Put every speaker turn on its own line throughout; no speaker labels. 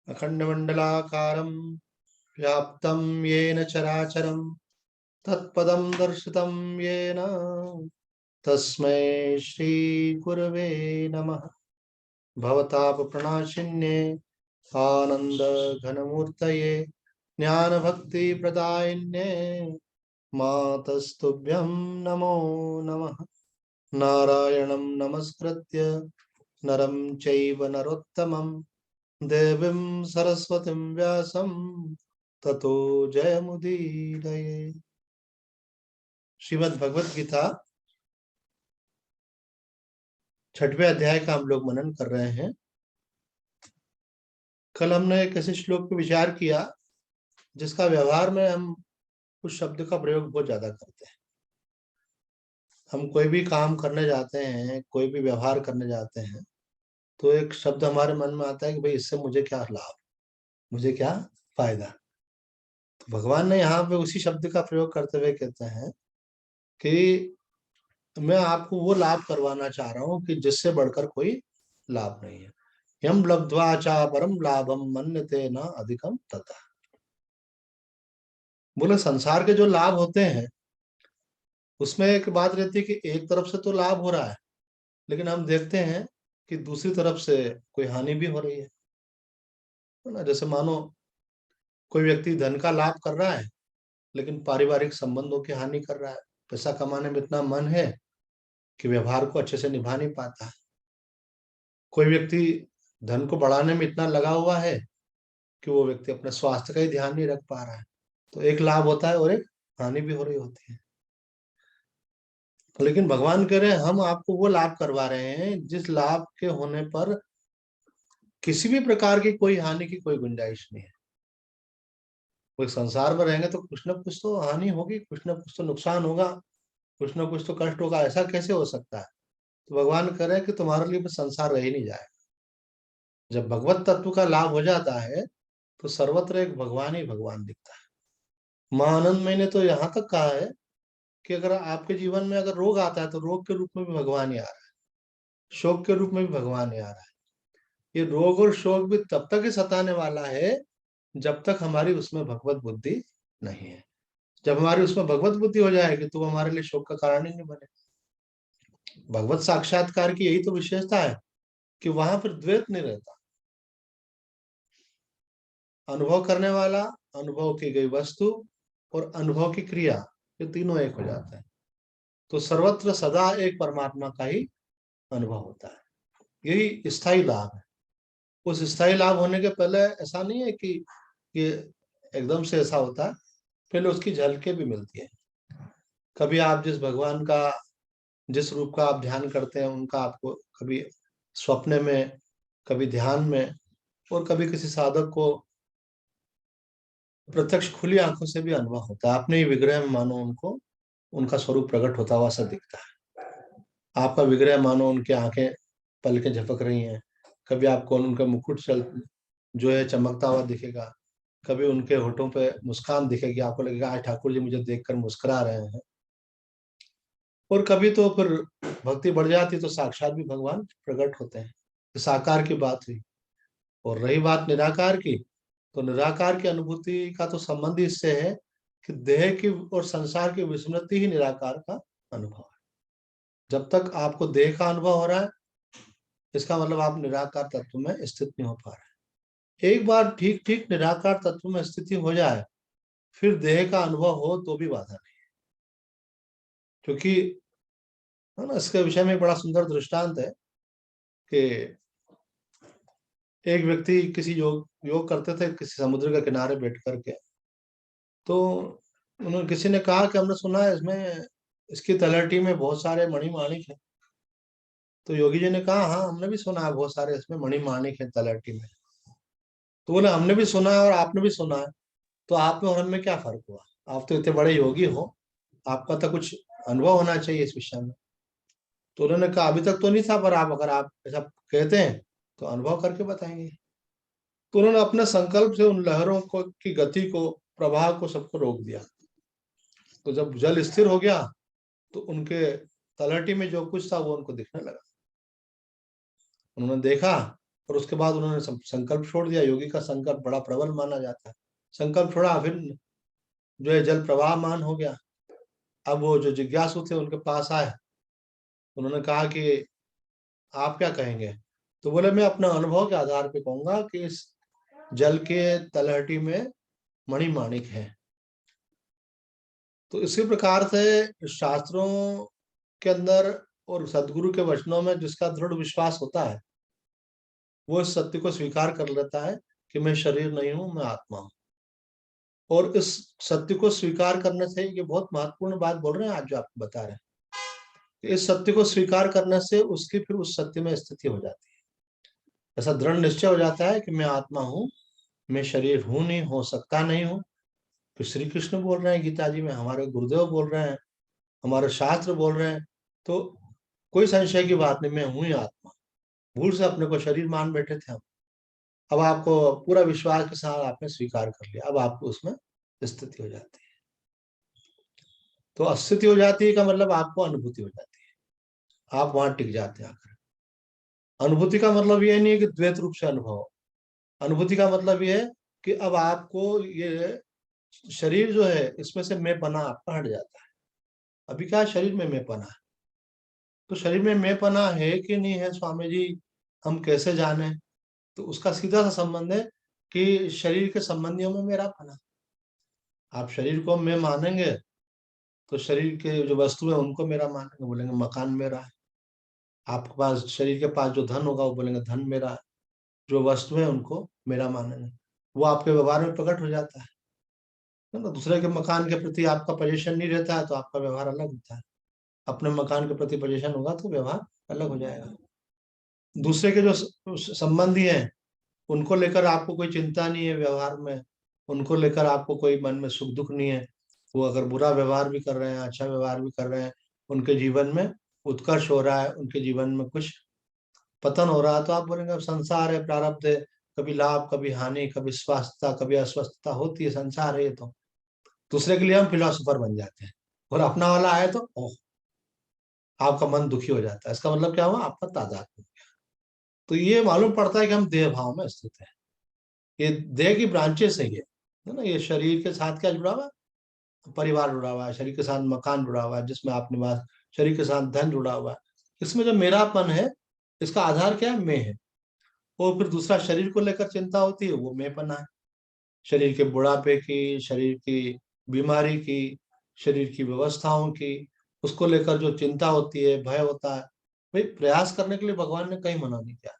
अखंडमंडलाकारं व्याप्तं येन चराचरं तत्पदं दर्शितं येन तस्मै श्री गुरवे नमः। भवतापप्रणाशिन्ये आनंद घनमूर्तये ज्ञानभक्तिप्रदायिन्ये मातस्तुभ्यं नमो नमः। नारायणं नमस्कृत्य नरं चैव नरोत्तमं देवीं सरस्वतीं व्यासं ततो जयमुदीरये। श्रीमद् भगवत गीता 6वें अध्याय का हम लोग मनन कर रहे हैं। कल हमने एक ऐसे श्लोक पर विचार किया जिसका व्यवहार में हम उस शब्द का प्रयोग बहुत ज्यादा करते हैं। हम कोई भी काम करने जाते हैं, कोई भी व्यवहार करने जाते हैं, तो एक शब्द हमारे मन में आता है कि भाई इससे मुझे क्या लाभ, मुझे क्या फायदा। तो भगवान ने यहाँ पे उसी शब्द का प्रयोग करते हुए कहते हैं कि मैं आपको वो लाभ करवाना चाह रहा हूँ कि जिससे बढ़कर कोई लाभ नहीं है। यम लब्ध्वा चा परम लाभम मन्यते न अधिकम तथा। बोले संसार के जो लाभ होते हैं उसमें एक बात रहती है कि एक तरफ से तो लाभ हो रहा है, लेकिन हम देखते हैं कि दूसरी तरफ से कोई हानि भी हो रही है ना। जैसे मानो कोई व्यक्ति धन का लाभ कर रहा है लेकिन पारिवारिक संबंधों की हानि कर रहा है। पैसा कमाने में इतना मन है कि व्यवहार को अच्छे से निभा नहीं पाता है। कोई व्यक्ति धन को बढ़ाने में इतना लगा हुआ है कि वो व्यक्ति अपने स्वास्थ्य का ही ध्यान नहीं रख पा रहा है। तो एक लाभ होता है और एक हानि भी हो रही होती है। लेकिन भगवान कह रहे हैं हम आपको वो लाभ करवा रहे हैं जिस लाभ के होने पर किसी भी प्रकार की कोई हानि की कोई गुंजाइश नहीं है। कोई संसार में रहेंगे तो कुछ ना कुछ तो हानि होगी, कुछ ना कुछ तो नुकसान होगा, कुछ ना कुछ तो कष्ट होगा। ऐसा कैसे हो सकता है? तो भगवान कह रहे हैं कि तुम्हारे लिए संसार रह ही नहीं जाएगा। जब भगवत तत्व का लाभ हो जाता है तो सर्वत्र एक भगवान ही भगवान दिखता है। महानंद मई ने तो यहाँ तक कहा है कि अगर आपके जीवन में अगर रोग आता है तो रोग के रूप में भी भगवान ही आ रहा है, शोक के रूप में भी भगवान ही आ रहा है। ये रोग और शोक भी तब तक ही सताने वाला है जब तक हमारी उसमें भगवत बुद्धि नहीं है। जब हमारी उसमें भगवत बुद्धि हो जाएगी तो हमारे लिए शोक का कारण ही नहीं बने। भगवत साक्षात्कार की यही तो विशेषता है कि वहां पर द्वैत नहीं रहता। अनुभव करने वाला, अनुभव की गई वस्तु और अनुभव की क्रिया, ये तीनों एक हो जाते हैं। तो सर्वत्र सदा एक परमात्मा का ही अनुभव होता है। यही स्थायी लाभ है। उस स्थायी लाभ होने के पहले ऐसा नहीं है कि ये एकदम से ऐसा होता है, पहले उसकी झलकें भी मिलती है। कभी आप जिस भगवान का, जिस रूप का आप ध्यान करते हैं उनका आपको कभी स्वप्न में, कभी ध्यान में, और कभी किसी साधक को प्रत्यक्ष खुली आंखों से भी अनुभव होता है। अपने ही विग्रह में मानो उनको, उनका स्वरूप प्रकट होता हुआ सा दिखता है। आपका विग्रह मानो उनकी आंखें पलकें झपक रही हैं। कभी आपको उनका मुकुट चल जो है चमकता हुआ दिखेगा, कभी उनके होठों पे मुस्कान दिखेगी, आपको लगेगा आज ठाकुर जी मुझे देखकर मुस्कुरा रहे हैं। और कभी तो फिर भक्ति बढ़ जाती तो साक्षात भी भगवान प्रकट होते हैं। साकार की बात हुई। और रही बात निराकार की, तो निराकार की अनुभूति का तो संबंध इससे है कि देह की और संसार की विस्मृति ही निराकार का अनुभव है। जब तक आपको देह का अनुभव हो रहा है इसका मतलब आप निराकार तत्व में स्थित नहीं हो पा रहे। एक बार ठीक ठीक निराकार तत्व में स्थिति हो जाए फिर देह का अनुभव हो तो भी बाधा नहीं। क्योंकि है ना, इसके विषय में एक बड़ा सुंदर दृष्टांत है कि एक व्यक्ति किसी योग करते थे किसी समुद्र के किनारे बैठ करके। तो उन्होंने, किसी ने कहा कि हमने सुना है इसमें, इसकी तलहटी में बहुत सारे मणि माणिक हैं। तो योगी जी ने कहा हाँ हमने भी सुना है बहुत सारे इसमें मणि माणिक है तलहटी में। तो बोले हमने भी सुना है और आपने भी सुना है, तो आप में और हम में क्या फर्क हुआ? आप तो इतने बड़े योगी हो, आपका तो कुछ अनुभव होना चाहिए इस विषय में। तो उन्होंने कहा अभी तक तो नहीं था, पर आप अगर आप ऐसा कहते हैं तो अनुभव करके बताएंगे। तो उन्होंने अपने संकल्प से उन लहरों को की गति को, प्रवाह को, सबको रोक दिया। तो जब जल स्थिर हो गया तो उनके तलहटी में जो कुछ था वो उनको दिखने लगा। उन्होंने देखा और उसके बाद उन्होंने संकल्प छोड़ दिया। योगी का संकल्प बड़ा प्रबल माना जाता है। संकल्प छोड़ा, फिर जो है जल प्रवाहमान हो गया। अब वो जो जिज्ञासु थे उनके पास आए, उन्होंने कहा कि आप क्या कहेंगे? तो बोले मैं अपने अनुभव के आधार पे कहूंगा कि इस जल के तलहटी में मणि माणिक है। तो इसी प्रकार से शास्त्रों के अंदर और सदगुरु के वचनों में जिसका दृढ़ विश्वास होता है, वो इस सत्य को स्वीकार कर लेता है कि मैं शरीर नहीं हूं, मैं आत्मा हूं। और इस सत्य को स्वीकार करने से, ये बहुत महत्वपूर्ण बात बोल रहे हैं आज जो आपको बता रहे हैं, इस सत्य को स्वीकार करने से उसकी फिर उस सत्य में स्थिति हो जाती है। ऐसा दृढ़ निश्चय हो जाता है कि मैं आत्मा हूं, मैं शरीर हूं नहीं, हो सकता नहीं हूं। तो श्री कृष्ण बोल रहे हैं गीता जी में, हमारे गुरुदेव बोल रहे हैं, हमारे शास्त्र बोल रहे हैं। तो कोई संशय की बात नहीं, मैं हूं ही आत्मा। भूल से अपने को शरीर मान बैठे थे हम। अब आपको पूरा विश्वास के साथ आपने स्वीकार कर लिया, अब आपको उसमें स्थिति हो जाती है। तो स्थिति हो जाती है का मतलब आपको अनुभूति हो जाती है, आप वहां टिक जाते हैं आकर। अनुभूति का मतलब ये नहीं है कि द्वैत रूप से अनुभव हो। अनुभूति का मतलब ये है कि अब आपको ये शरीर जो है, इसमें से मैं पना आपका हट जाता है। अभी क्या शरीर में मैं पना है, तो शरीर में मैं पना है कि नहीं है स्वामी जी, हम कैसे जाने? तो उसका सीधा सा संबंध है कि शरीर के संबंधियों में मेरा पना। आप शरीर को मैं मानेंगे तो शरीर के जो वस्तु है उनको मेरा मानेंगे, बोलेंगे मकान मेरा है। आपके पास, शरीर के पास जो धन होगा वो बोलेंगे धन मेरा है। जो वस्तु है उनको मेरा मानेंगे। वो आपके व्यवहार में प्रकट हो जाता है ना। दूसरे के मकान के प्रति आपका पोजीशन नहीं रहता है तो आपका व्यवहार अलग होता है। अपने मकान के प्रति पोजीशन होगा तो व्यवहार अलग हो जाएगा। दूसरे के जो संबंधी हैं उनको लेकर आपको कोई चिंता नहीं है व्यवहार में, उनको लेकर आपको कोई मन में सुख दुख नहीं है। वो अगर बुरा व्यवहार भी कर रहे हैं, अच्छा व्यवहार भी कर रहे हैं, उनके जीवन में उत्कर्ष हो रहा है, उनके जीवन में कुछ पतन हो रहा है, तो आप बोलेंगे अब संसार है, प्रारब्ध है, कभी लाभ कभी हानि, कभी स्वास्थ्यता कभी अस्वस्थता होती है, संसार है ये तो। दूसरे के लिए हम फिलोसोफर बन जाते हैं, और अपना वाला आए तो ओह, आपका मन दुखी हो जाता है। इसका मतलब क्या हुआ? आपका तादात्म्य। तो ये मालूम पड़ता है कि हम देह भाव में स्थित है। ये देह की ब्रांचेस है ना। ये शरीर के साथ क्या जुड़ा हुआ है? परिवार जुड़ा हुआ है, शरीर के साथ मकान जुड़ा हुआ है जिसमें आप निवास, शरीर के साथ धन जुड़ा हुआ है। इसमें जो मेरापन है, इसका आधार क्या है? मैं है। और फिर दूसरा शरीर को लेकर चिंता होती है, वो मैंपना है। शरीर के बुढ़ापे की, शरीर की बीमारी की, शरीर की व्यवस्थाओं की, उसको लेकर जो चिंता होती है, भय होता है। भाई प्रयास करने के लिए भगवान ने कहीं मना नहीं किया।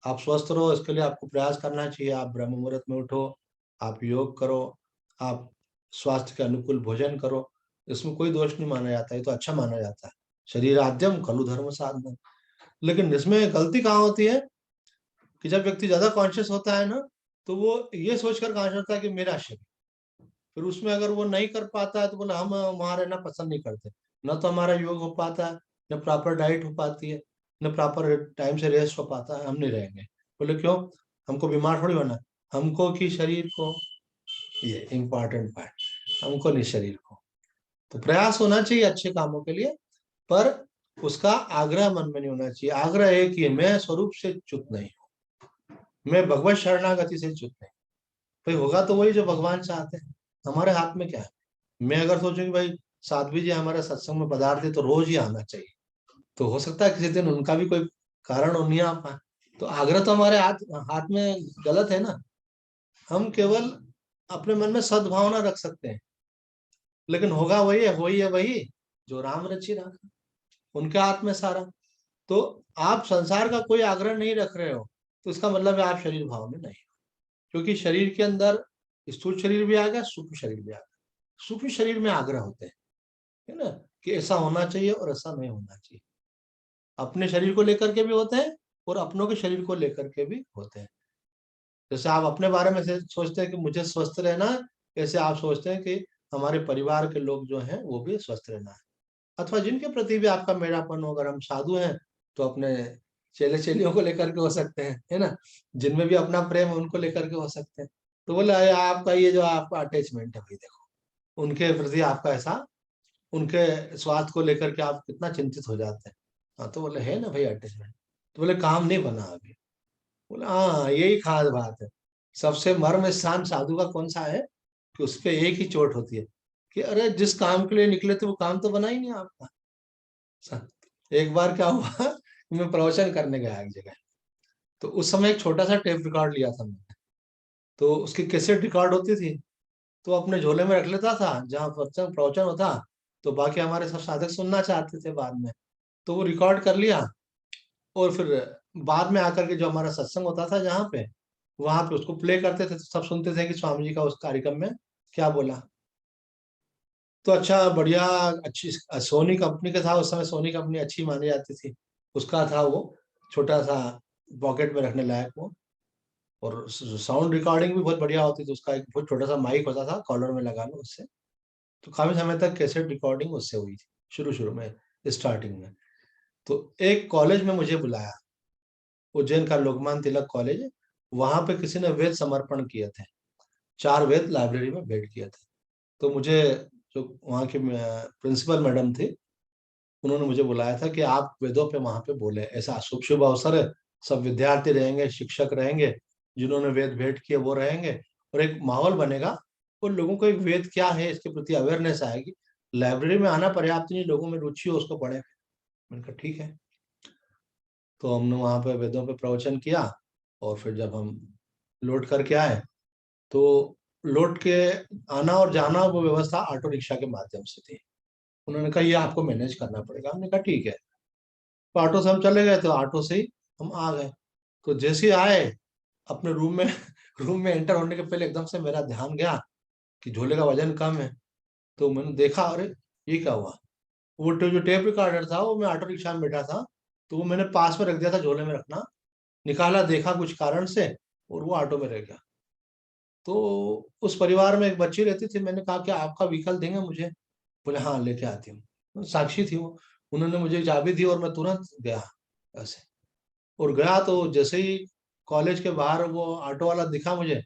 आप स्वस्थ रहो इसके लिए आपको प्रयास करना चाहिए। आप ब्रह्म मुहूर्त में उठो, आप योग करो, आप स्वास्थ्य के अनुकूल भोजन करो, इसमें कोई दोष नहीं माना जाता, ये तो अच्छा माना जाता है। शरीर आद्यम खलु धर्म साधन। लेकिन इसमें गलती कहाँ होती है कि जब व्यक्ति ज्यादा कॉन्शियस होता है ना, तो वो ये सोचकर कॉन्शियस होता है कि मेरा शरीर, फिर उसमें अगर वो नहीं कर पाता है तो बोला हम वहां रहना पसंद नहीं करते। न तो हमारा योग हो पाता है, न प्रॉपर डाइट हो पाती है, न प्रॉपर टाइम से रेस्ट हो पाता है, हम नहीं रहेंगे। बोले क्यों? हमको बीमार थोड़ी होना है, हमको कि शरीर को। ये इम्पोर्टेंट पार्ट, हमको नहीं शरीर को। तो प्रयास होना चाहिए अच्छे कामों के लिए, पर उसका आग्रह मन में नहीं होना चाहिए। आग्रह है कि मैं स्वरूप से च्युत नहीं हूँ, मैं भगवत शरणागति से च्युत नहीं। भाई होगा तो वही जो भगवान चाहते हैं, हमारे हाथ में क्या है? मैं अगर सोचूं कि भाई साध्वी जी हमारे सत्संग में पधारते तो रोज ही आना चाहिए, तो हो सकता है किसी दिन उनका भी कोई कारण हो, नहीं आ पाए। तो आग्रह तो हमारे हाथ हाथ में गलत है ना। हम केवल अपने मन में सद्भावना रख सकते हैं, लेकिन होगा वही है वही जो राम रचि राखा, उनके हाथ में सारा। तो आप संसार का कोई आग्रह नहीं रख रहे हो, तो इसका मतलब है आप शरीर भाव में नहीं हो। क्योंकि शरीर के अंदर स्थूल शरीर भी आ गया, सूक्ष्म शरीर भी आ गया। सूक्ष्म शरीर में आग्रह होते हैं, है ना, कि ऐसा होना चाहिए और ऐसा नहीं होना चाहिए। अपने शरीर को लेकर के भी होते हैं और अपनों के शरीर को लेकर के भी होते हैं। जैसे आप अपने बारे में से सोचते हैं कि मुझे स्वस्थ रहना है, ऐसे आप सोचते हैं कि हमारे परिवार के लोग जो हैं वो भी स्वस्थ रहना है। अथवा जिनके प्रति भी आपका मेरापन हो, अगर हम साधु हैं तो अपने चेले चेलियों को लेकर के हो सकते हैं, है ना। जिनमें भी अपना प्रेम है उनको लेकर के हो सकते हैं। तो बोले आपका ये जो आपका अटैचमेंट है, भाई देखो उनके प्रति आपका ऐसा, उनके स्वास्थ्य को लेकर के आप कितना चिंतित हो जाते हैं। हाँ, तो बोले है ना भाई अटैचमेंट। तो बोले काम नहीं बना अभी। बोला हाँ यही खास बात है, सबसे मर्म स्थान साधु का कौन सा है कि उस पे एक ही चोट होती है कि अरे जिस काम के लिए निकले थे वो काम तो बना ही नहीं आपका। एक बार क्या हुआ कि मैं प्रवचन करने गया एक जगह, तो उस समय एक छोटा सा टेप रिकॉर्ड लिया था मैंने, तो उसकी कैसेट रिकॉर्ड होती थी, तो अपने झोले में रख लेता था जहाँ प्रवचन प्रवचन होता, तो बाकी हमारे सब साधक सुनना चाहते थे बाद में, तो वो रिकॉर्ड कर लिया। और फिर बाद में आकर के जो हमारा सत्संग होता था जहाँ पे, वहां पे उसको प्ले करते थे, तो सब सुनते थे कि स्वामी जी का उस कार्यक्रम में क्या बोला। तो अच्छा बढ़िया, अच्छी सोनी कंपनी का था उस समय, सोनी कंपनी अच्छी मानी जाती थी, उसका था वो, छोटा सा पॉकेट में रखने लायक वो। और साउंड रिकॉर्डिंग भी बहुत बढ़िया होती थी, उसका एक बहुत छोटा सा माइक होता था कॉलर में लगा लो उससे। तो काफी समय तक कैसेट रिकॉर्डिंग उससे हुई थी शुरू शुरू में, स्टार्टिंग में। तो एक कॉलेज में मुझे बुलाया, उज्जैन का लोकमान तिलक कॉलेज, वहां पे किसी ने वेद समर्पण किए थे, 4 वेद लाइब्रेरी में भेंट किए थे। तो मुझे जो वहाँ की प्रिंसिपल मैडम थी, उन्होंने मुझे बुलाया था कि आप वेदों पे वहां पे बोले, ऐसा शुभ शुभ अवसर है, सब विद्यार्थी रहेंगे, शिक्षक रहेंगे, जिन्होंने वेद भेंट किए वो रहेंगे, और एक माहौल बनेगा, और लोगों को एक वेद क्या है इसके प्रति अवेयरनेस आएगी। लाइब्रेरी में आना पर्याप्त नहीं, लोगों में रुचि हो उसको पढ़े। मैंने कहा ठीक है। तो हमने वहां पे वेदों पे प्रवचन किया, और फिर जब हम लौट करके आए, तो लौट के आना और जाना वो व्यवस्था ऑटो रिक्शा के माध्यम से थी। उन्होंने कहा ये आपको मैनेज करना पड़ेगा, हमने कहा ठीक है। तो ऑटो से हम चले गए, तो ऑटो से ही हम आ गए। तो जैसे ही आए अपने रूम में रूम में एंटर होने के पहले एकदम से मेरा ध्यान गया कि झोले का वजन कम है। तो मैंने देखा, अरे ये क्या हुआ, वो जो टेप रिकॉर्डर था वो मैं ऑटो रिक्शा में बैठा था, तो वो मैंने पास में रख दिया था झोले में रखना, निकाला देखा कुछ कारण से, और वो ऑटो में रह गया। तो उस परिवार में एक बच्ची रहती थी, मैंने कहा कि आपका व्हीकल देंगे मुझे, बोले हाँ लेके आती हूँ, साक्षी थी वो। उन्होंने मुझे चाबी दी और मैं तुरंत गया ऐसे। और गया तो जैसे ही कॉलेज के बाहर वो ऑटो वाला दिखा मुझे,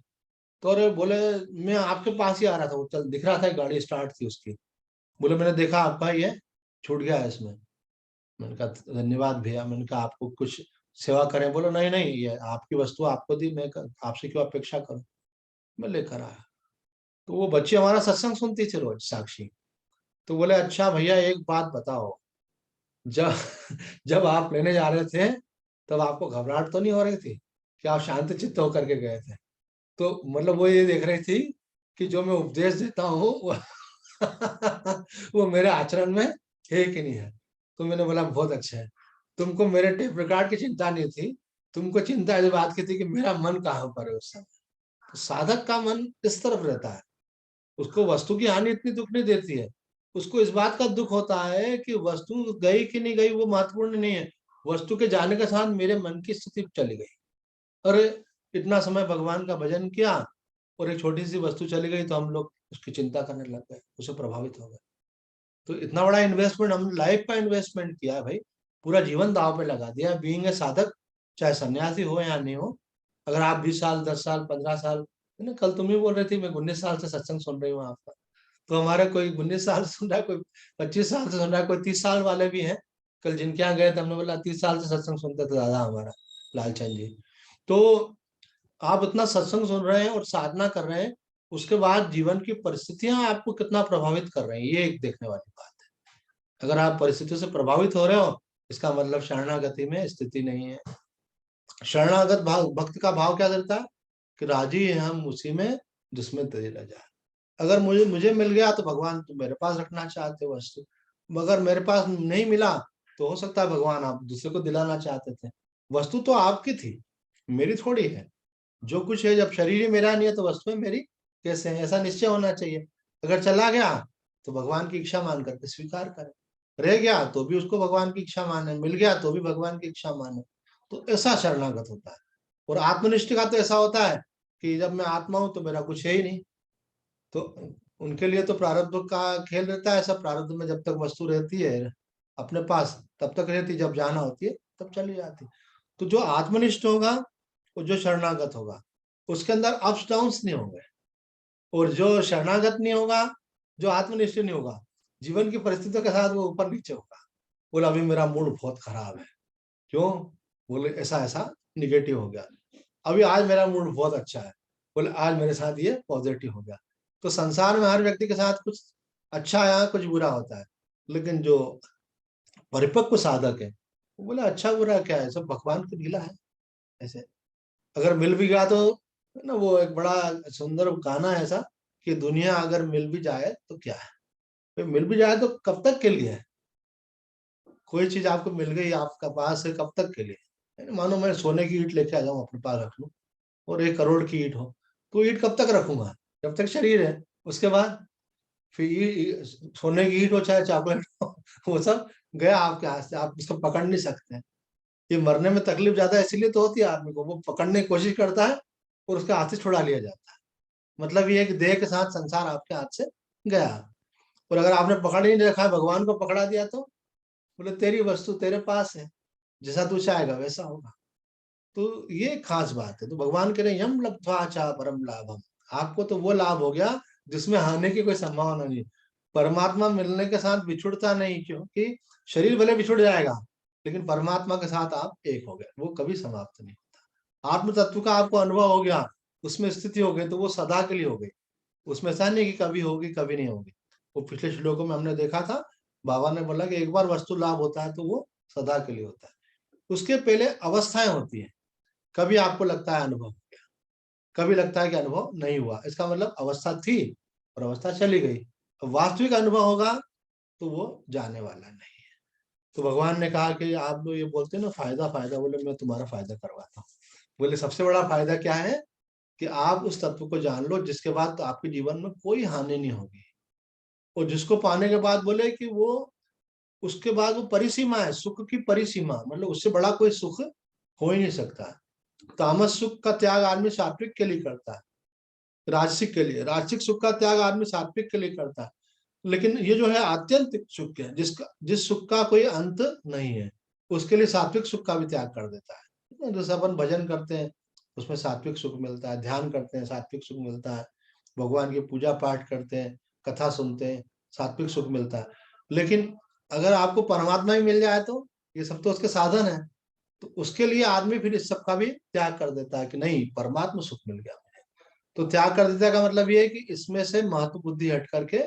तो अरे बोले मैं आपके पास ही आ रहा था, वो चल दिख रहा था, गाड़ी स्टार्ट थी उसकी। बोले मैंने देखा आपका ये छूट गया है इसमें। मैंने कहा धन्यवाद भैया, मैंने कहा आपको कुछ सेवा करें, बोलो नहीं नहीं ये आपकी वस्तु आपको दी, मैं आपसे क्यों अपेक्षा करूं। मैं लेकर आया। तो वो बच्ची हमारा सत्संग सुनती थी रोज, साक्षी। तो बोले अच्छा भैया एक बात बताओ, जब जब आप लेने जा रहे थे तब आपको घबराहट तो नहीं हो रही थी कि आप शांत चित्त होकर के गए थे। तो मतलब वो ये देख रही थी कि जो मैं उपदेश देता हूँ वो वो मेरे आचरण में है कि नहीं है। तो मैंने बोला बहुत अच्छा है, तुमको मेरे टेप रिकॉर्ड की चिंता नहीं थी, तुमको चिंता इस बात की थी कि मेरा मन कहाँ पर है उस समय। तो साधक का मन इस तरफ रहता है, उसको वस्तु की हानि इतनी दुख नहीं देती है, उसको इस बात का दुख होता है कि वस्तु गई कि नहीं गई वो महत्वपूर्ण नहीं है, वस्तु के जाने के साथ मेरे मन की स्थिति चली गई। अरे इतना समय भगवान का भजन किया और एक छोटी सी वस्तु चली गई, तो हम लोग उसकी चिंता करने लग गए, उसे प्रभावित हो गए। तो इतना बड़ा इन्वेस्टमेंट, हम लाइफ का इन्वेस्टमेंट किया है भाई, पूरा जीवन दांव पे लगा दिया। बीइंग ए साधक, चाहे सन्यासी हो या नहीं हो, अगर आप 20 साल 10 साल 15 साल, है ना, कल तुम ही बोल रहे थे मैं 19 साल से सत्संग सुन रही हूँ आपका, तो हमारे कोई 19 साल से सुन रहा है, कोई 25 साल से सुन रहा है, कोई 30 साल वाले भी हैं। कल जिनके यहाँ गए थे हमने बोला 30 साल से सत्संग सुनते थे दादा हमारा लालचंद जी। तो आप इतना सत्संग सुन रहे हैं और साधना कर रहे हैं, उसके बाद जीवन की परिस्थितियां आपको कितना प्रभावित कर रही हैं, ये एक देखने वाली बात है। अगर आप परिस्थितियों से प्रभावित हो रहे हो, इसका मतलब शरणागति में स्थिति नहीं है। शरणागत भाव, भक्त का भाव क्या करता है कि राजी है हम उसी में जिसमें तेरी रजा है। अगर मुझे मुझे मिल गया तो भगवान तुम मेरे पास रखना चाहते हो वस्तु, मगर मेरे पास नहीं मिला तो हो सकता है भगवान आप दूसरे को दिलाना चाहते थे। वस्तु तो आपकी थी, मेरी थोड़ी है। जो कुछ है, जब शरीर ही मेरा नहीं है तो वस्तुएं मेरी कैसे है, ऐसा निश्चय होना चाहिए। अगर चला गया तो भगवान की इच्छा मान करके स्वीकार करें, रह गया तो भी उसको भगवान की इच्छा माने, मिल गया तो भी भगवान की इच्छा माने। तो ऐसा शरणागत होता है। और आत्मनिष्ठ का तो ऐसा होता है कि जब मैं आत्मा हूं तो मेरा कुछ है ही नहीं। तो उनके लिए तो प्रारब्ध का खेल रहता है, ऐसा प्रारब्ध में जब तक वस्तु रहती है अपने पास तब तक रहती, जब जाना होती है तब चली जाती। तो जो आत्मनिष्ठ होगा, और जो शरणागत होगा, उसके अंदर अप्स डाउन्स नहीं होंगे। और जो शरणागत नहीं होगा, जो आत्मनिष्ठ नहीं होगा, जीवन की परिस्थितियों के साथ वो ऊपर नीचे होगा। बोला अभी मेरा मूड बहुत खराब है, क्यों, बोले ऐसा ऐसा निगेटिव हो गया। अभी आज मेरा मूड बहुत अच्छा है, बोले आज मेरे साथ ये पॉजिटिव हो गया। तो संसार में हर व्यक्ति के साथ कुछ अच्छा या कुछ बुरा होता है, लेकिन जो परिपक्व साधक है वो बोले अच्छा बुरा क्या है, सब भगवान की लीला है। ऐसे अगर मिल भी गया तो ना, वो एक बड़ा सुंदर गाना है ऐसा कि दुनिया अगर मिल भी जाए तो क्या है, तो मिल भी जाए तो कब तक के लिए है। कोई चीज आपको मिल गई आपका पास है, कब तक के लिए है ना? मानो मैं सोने की ईंट लेके आ जाऊं अपने पास रख लूं, और 1 करोड़ की ईंट हो, तो ईंट कब तक रखूंगा, जब तक शरीर है। उसके बाद फिर सोने की ईंट हो चाहे चॉकलेट हो, वो सब गया आपके हाथ से, आप उसको पकड़ नहीं सकते। ये मरने में तकलीफ ज्यादा इसलिए तो होती है आदमी को, वो पकड़ने की कोशिश करता है और उसके हाथ से छुड़ा लिया जाता है। मतलब ये है कि देह के साथ संसार आपके हाथ से गया। और अगर आपने पकड़ ही नहीं रखा है, भगवान को पकड़ा दिया, तो बोले तेरी वस्तु तेरे पास है, जैसा तू चाहेगा वैसा होगा। तो ये खास बात है। तो भगवान कह रहे हैं, यम लब्ध्वा च परम लाभम, आपको तो वो लाभ हो गया जिसमें हानि की कोई संभावना नहीं। परमात्मा मिलने के साथ बिछुड़ता नहीं, क्योंकि शरीर भले बिछुड़ जाएगा, लेकिन परमात्मा के साथ आप एक हो गए, वो कभी समाप्त नहीं होता। आत्म तत्व का आपको अनुभव हो गया, उसमें स्थिति हो गई, तो वो सदा के लिए हो गई। उसमें ऐसा नहीं कि कभी होगी कभी नहीं होगी। वो पिछले श्लोकों में हमने देखा था, बाबा ने बोला कि एक बार वस्तु लाभ होता है तो वो सदा के लिए होता है। उसके पहले अवस्थाएं होती है, कभी आपको लगता है अनुभव हो गया, कभी लगता है कि अनुभव नहीं हुआ, इसका मतलब अवस्था थी और अवस्था चली गई। अब वास्तविक अनुभव होगा तो वो जाने वाला नहीं है। तो भगवान ने कहा कि आप लोग ये बोलते हैं ना फायदा फायदा, बोले मैं तुम्हारा फायदा करवाता हूँ। बोले सबसे बड़ा फायदा क्या है कि आप उस तत्व को जान लो जिसके बाद तो आपके जीवन में कोई हानि नहीं होगी। और जिसको पाने के बाद बोले कि वो उसके बाद वो परिसीमा है, सुख की परिसीमा, मतलब उससे बड़ा कोई सुख हो ही नहीं सकता। तामस सुख का त्याग आदमी सात्विक के लिए करता है, राजसिक के लिए, राजसिक सुख का त्याग आदमी सात्विक के लिए करता है। लेकिन ये जो है आत्यंतिक सुख है, जिस सुख का कोई अंत नहीं है, उसके लिए सात्विक सुख का भी त्याग कर देता है। जैसे अपन भजन करते हैं उसमें सात्विक सुख मिलता है, ध्यान करते हैं सात्विक सुख मिलता है, भगवान की पूजा पाठ करते हैं, कथा सुनते हैं, सात्विक सुख मिलता है। लेकिन अगर आपको परमात्मा ही मिल जाए तो ये सब तो उसके साधन है, तो उसके लिए आदमी फिर इस सब का भी त्याग कर देता है कि नहीं परमात्मा सुख मिल गया। तो त्याग कर देता का मतलब ये है कि इसमें से महत्व बुद्धि हट करके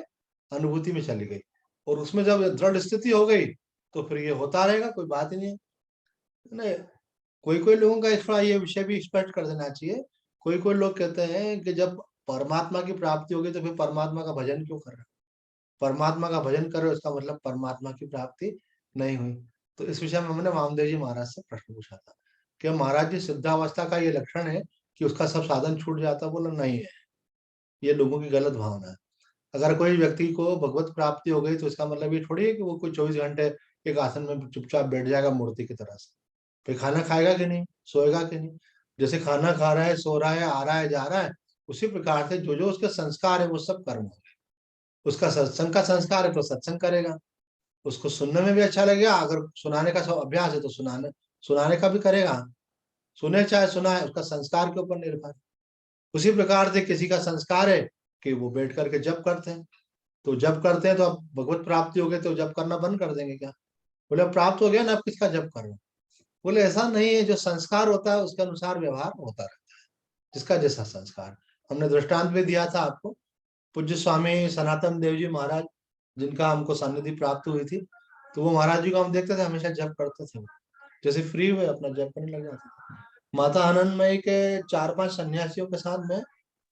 अनुभूति में चली गई, और उसमें जब दृढ़ स्थिति हो गई तो फिर ये होता रहेगा, कोई बात ही नहीं है। नहीं, कोई कोई लोगों का थोड़ा ये विषय भी स्पष्ट कर देना चाहिए। कोई कोई लोग कहते हैं कि जब परमात्मा की प्राप्ति होगी तो फिर परमात्मा का भजन क्यों कर रहे हो, परमात्मा का भजन कर रहे हो इसका मतलब परमात्मा की प्राप्ति नहीं हुई। तो इस विषय में हमने वामदेव जी महाराज से प्रश्न पूछा था कि महाराज जी सिद्धावस्था का ये लक्षण है कि उसका सब साधन छूट जाता, बोला नहीं है, ये लोगों की गलत भावना है। अगर कोई व्यक्ति को भगवत प्राप्ति हो गई तो इसका मतलब ये थोड़ी है कि वो कोई 24 घंटे एक आसन में चुपचाप बैठ जाएगा मूर्ति की तरह से। फिर खाना खाएगा कि नहीं, सोएगा कि नहीं। जैसे खाना खा रहा है, सो रहा है, आ रहा है, जा रहा है, उसी प्रकार से जो जो उसके संस्कार है वो सब कर्म हो गए। उसका सत्संग का संस्कार है तो सत्संग करेगा, उसको सुनने में भी अच्छा लगेगा, अगर सुनाने का सब अभ्यास है तो सुनाने सुनाने का भी करेगा। सुने चाहे सुनाए, उसका संस्कार के ऊपर निर्भर। उसी प्रकार से किसी का संस्कार है कि वो बैठ करके जप करते हैं, तो जप करते हैं तो अब भगवत प्राप्ति हो गई तो जप करना बंद कर देंगे क्या। बोले अब प्राप्त हो गया ना, अब किसका जप कर रहे हो। बोले ऐसा नहीं है, जो संस्कार होता है उसके अनुसार व्यवहार होता रहता है, जिसका जैसा संस्कार। हमने दृष्टांत भी दिया था आपको, पूज्य स्वामी सनातन देव जी महाराज, जिनका हमको सानिधि प्राप्त हुई थी, तो वो महाराज जी को हम देखते थे हमेशा जप करते थे। जैसे फ्री हुए अपना जप करने लग जाते थे। माता आनंदमयी के 4-5 सन्यासियों के साथ में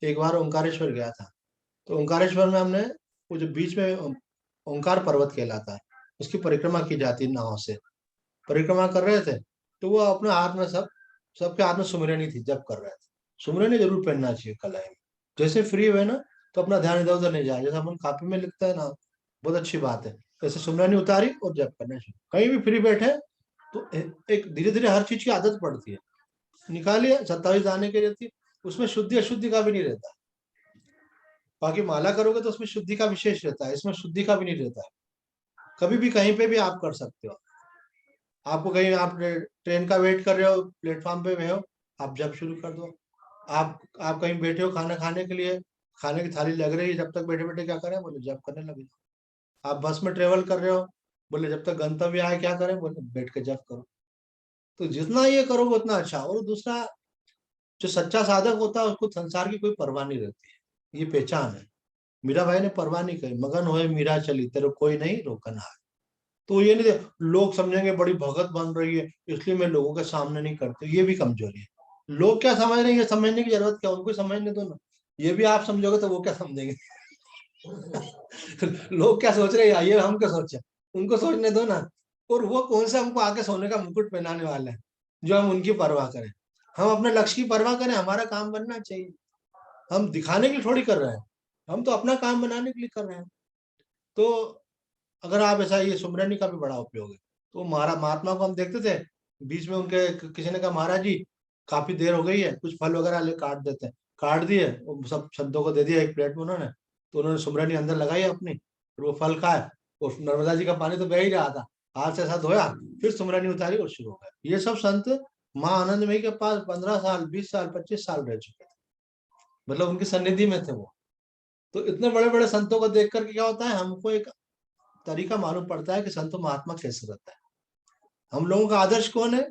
एक बार ओंकारेश्वर गया था। तो ओंकारेश्वर में हमने वो जो बीच में ओंकार पर्वत कहलाता है, उसकी परिक्रमा की जाती नाव से, परिक्रमा कर रहे थे। तो वो अपने हाथ में सबके हाथ में सुमिरनी थी, जप कर रहे थे। सुमिरनी जरूर पहनना चाहिए कलाई में। जैसे फ्री हुए ना तो अपना ध्यान इधर उधर नहीं जाए, जैसे अपन कॉपी में लिखते हैं ना, बहुत अच्छी बात है। जैसे सुमिरनी उतारी और जप करना शुरू, कहीं भी फ्री बैठे तो एक धीरे धीरे हर चीज की आदत पड़ती है। निकालिए 27 दाने की रहती है, उसमें शुद्धि अशुद्धि का भी नहीं रहता। बाकी माला करोगे तो उसमें शुद्धि का विशेष रहता है, इसमें शुद्धि का भी नहीं रहता है। कभी भी कहीं पे भी आप कर सकते हो। आपको कहीं आप ट्रेन का वेट कर रहे हो, प्लेटफॉर्म पे हुए हो, आप जब शुरू कर दो। आप कहीं बैठे हो खाना खाने के लिए, खाने की थाली लग रही है, जब तक बैठे बैठे क्या करें, बोले जब करने लगे। आप बस में ट्रेवल कर रहे हो, बोले जब तक गंतव्य आए क्या करें, बोले बैठ के जब करो। तो जितना ये करोगे उतना अच्छा। और दूसरा, जो सच्चा साधक होता है उसको संसार की कोई परवाह नहीं रहती है, ये पहचान है। मीरा भाई ने परवाह नहीं करी, मगन होए मीरा चली तेरे कोई नहीं रोकन हार। तो ये नहीं लोग समझेंगे बड़ी भगत बन रही है इसलिए मैं लोगों के सामने नहीं करती, ये भी कमजोरी है। लोग क्या समझ रहे हैं ये समझने की जरूरत क्या, उनको समझने दो ना। ये भी आप समझोगे तो वो क्या समझेंगे। लोग क्या सोच रहे हैं ये हम क्या सोचे, उनको सोचने दो ना। और वो कौन सा हमको आके सोने का मुकुट पहनाने वाले हैं जो हम उनकी परवाह करें। हम अपने लक्ष्य की परवाह करें, हमारा काम बनना चाहिए। हम दिखाने के लिए थोड़ी कर रहे हैं, हम तो अपना काम बनाने के लिए कर रहे हैं। तो अगर आप ऐसा, ये सुमरनी का भी बड़ा उपयोग है। तो महात्मा को हम देखते थे, बीच में उनके किसी ने कहा महाराज जी काफी देर हो गई है, कुछ फल वगैरह ले काट देते हैं। काट दिए, वो सब संतों को दे दिया एक प्लेट में उन्होंने। तो उन्होंने सुमरनी अंदर लगाई अपनी, फिर वो फल खाए। और नर्मदा जी का पानी तो बह ही रहा था, हाथ से ऐसा धोया, फिर सुमरनी उतारी और शुरू हो गया। ये सब संत माँ आनंदमयी के पास 15 साल, 20 साल, 25 साल रह चुके थे, मतलब उनकी सन्निधि में थे वो। तो इतने बड़े बड़े संतों को देख करके क्या होता है, हमको एक तरीका मालूम पड़ता है कि संत महात्मा कैसे रहता है। हम लोगों का आदर्श कौन है,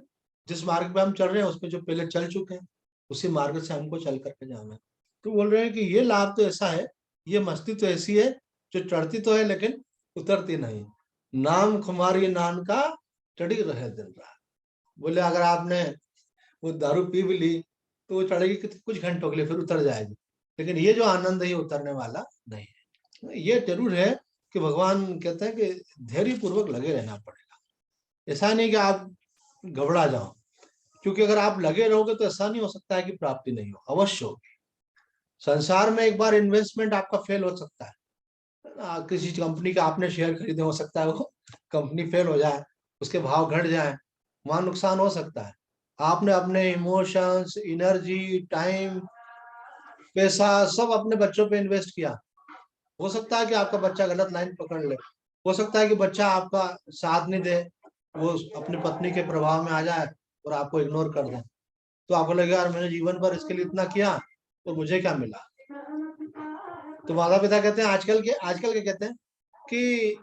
जिस मार्ग पे हम चल रहे हैं उस पे जो पहले चल चुके हैं, उसी मार्ग से हमको चल करके जाना है। तो बोल रहे हैं कि ये लाभ तो ऐसा है, ये मस्ती तो ऐसी है जो चढ़ती तो है लेकिन उतरती नहीं। नाम खुमारी नान का चढ़ी रहे दिन रात। बोले अगर आपने वो दारू पी भी ली तो वो चढ़ेगी कुछ घंटों के लिए, फिर उतर जाएगी। लेकिन ये जो आनंद है ये उतरने वाला नहीं है। ये जरूर है कि भगवान कहते हैं कि धैर्य पूर्वक लगे रहना पड़ेगा। ऐसा नहीं कि आप घबरा जाओ, क्योंकि अगर आप लगे रहोगे तो ऐसा नहीं हो सकता है कि प्राप्ति नहीं हो, अवश्य होगी। संसार में एक बार इन्वेस्टमेंट आपका फेल हो सकता है। किसी कंपनी का आपने शेयर खरीदे, हो सकता है वो कंपनी फेल हो जाए, उसके भाव घट जाए, वहां नुकसान हो सकता है। आपने अपने इमोशंस, एनर्जी, टाइम, पैसा सब अपने बच्चों पे इन्वेस्ट किया, हो सकता है कि आपका बच्चा गलत लाइन पकड़ ले, हो सकता है कि बच्चा आपका साथ नहीं दे, वो अपनी पत्नी के प्रभाव में आ जाए और आपको इग्नोर कर दे। तो आपको लगेगा यार मैंने जीवन भर इसके लिए इतना किया और मुझे क्या मिला। तो माता पिता कहते हैं, आजकल के कहते हैं कि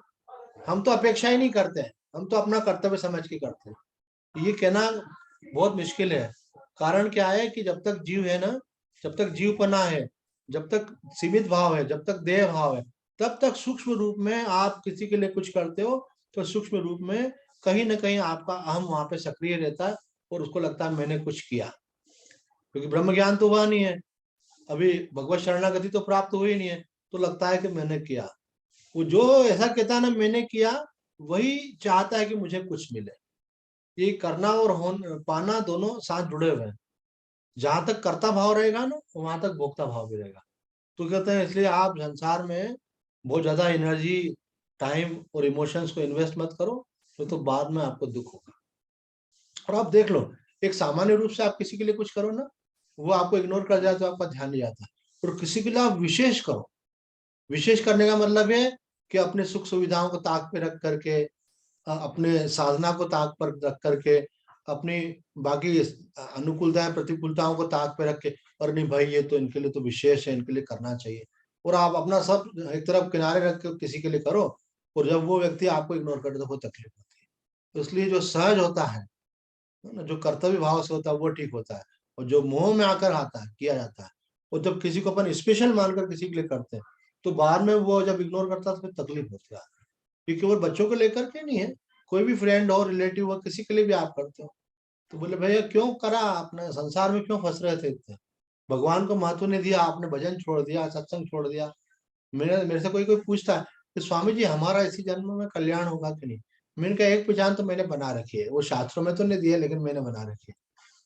हम तो अपेक्षा ही नहीं करते हैं, हम तो अपना कर्तव्य समझ के करते हैं। ये कहना बहुत मुश्किल है। कारण क्या है कि जब तक जीव है ना, जब तक जीवपना है, जब तक सीमित भाव है, जब तक देह भाव है, तब तक सूक्ष्म रूप में आप किसी के लिए कुछ करते हो तो सूक्ष्म रूप में कहीं ना कहीं आपका अहम वहां पे सक्रिय रहता है और उसको लगता है मैंने कुछ किया। क्योंकि ब्रह्म ज्ञान तो हुआ नहीं है, अभी भगवत शरणागति तो प्राप्त हुई नहीं है, तो लगता है कि मैंने किया। वो जो ऐसा कहता है ना मैंने किया, वही चाहता है कि मुझे कुछ मिले। ये करना और पाना दोनों साथ जुड़े हुए हैं। जहां तक कर्ता भाव रहेगा ना वहां तक भोक्ता भाव भी रहेगा। तो कहते हैं इसलिए आप संसार में बहुत ज्यादा एनर्जी, टाइम और इमोशंस को इन्वेस्ट मत करो, तो बाद में आपको दुख होगा। और आप देख लो, एक सामान्य रूप से आप किसी के लिए कुछ करो ना, वो आपको इग्नोर कर जाए तो आपका ध्यान नहीं जाता। और किसी के लिए आप विशेष करो, विशेष करने का मतलब है कि अपने सुख सुविधाओं को ताक पे रख करके, अपने साधना को ताक पर रख करके, अपनी बाकी अनुकूलताएं प्रतिकूलताओं को ताक पे रख के, और नहीं भाई ये तो इनके लिए तो विशेष है, इनके लिए करना चाहिए। और आप अपना सब एक तरफ किनारे रख के किसी के लिए करो, और जब वो व्यक्ति आपको इग्नोर कर दे तो बहुत तकलीफ होती है। तो इसलिए जो सहज होता है ना, जो कर्तव्य भाव से होता है वो ठीक होता है। और जो मोह में आकर आता है, किया जाता है, और जब किसी को अपन स्पेशल मानकर किसी के लिए करते हैं तो बाद में वो जब इग्नोर करता है तो फिर तकलीफ होती है। ये केवल बच्चों को लेकर के नहीं है, कोई भी फ्रेंड हो, रिलेटिव हो, किसी के लिए भी आप करते हो। तो बोले भैया क्यों करा, आपने संसार में क्यों फंस रहे थे इतने, भगवान को महत्व नहीं दिया, आपने भजन छोड़ दिया, सत्संग छोड़ दिया। मेरे से कोई कोई पूछता है कि स्वामी जी हमारा इसी जन्म में कल्याण होगा कि नहीं। मैंने कहा एक पहचान तो मैंने बना रखी है, वो शास्त्रों में तो नहीं दिया लेकिन मैंने बना रखी